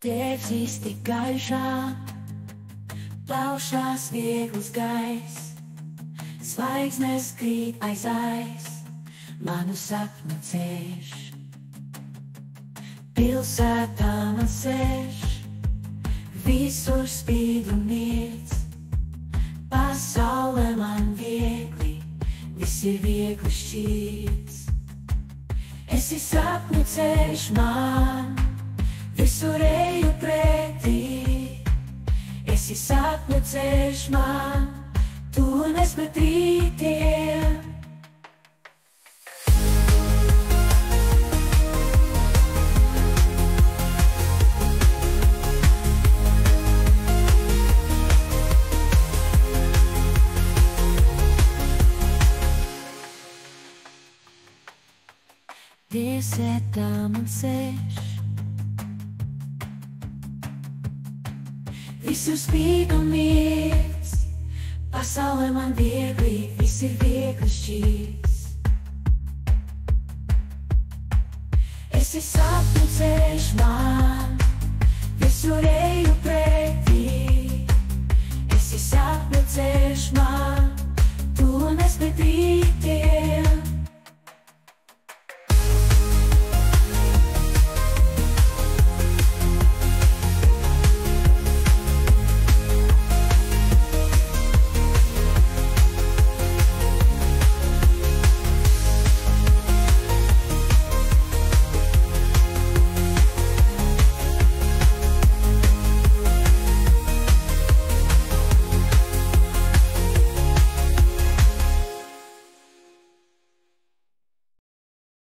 Debesīs tik gaišā, plaušās viegls gaiss, zvaigznes krīt aiz manu sapņu ceļš. Pilsētā man sēž, visur spīd un miedz, pasaule man viegli, viss ir viegli šķīts. Esi sapņu ceļš man, visur eju pretī. Esi sapņu ceļš man, tu nesmet rītiem. Pilsētā man sēž, visur spīd un miedz, pasaule man viegli, viss ir viegli šķīts. Esi sapņu ceļš man, visur eju pretī. Esi sapņu ceļš man, tu nesmet rīt.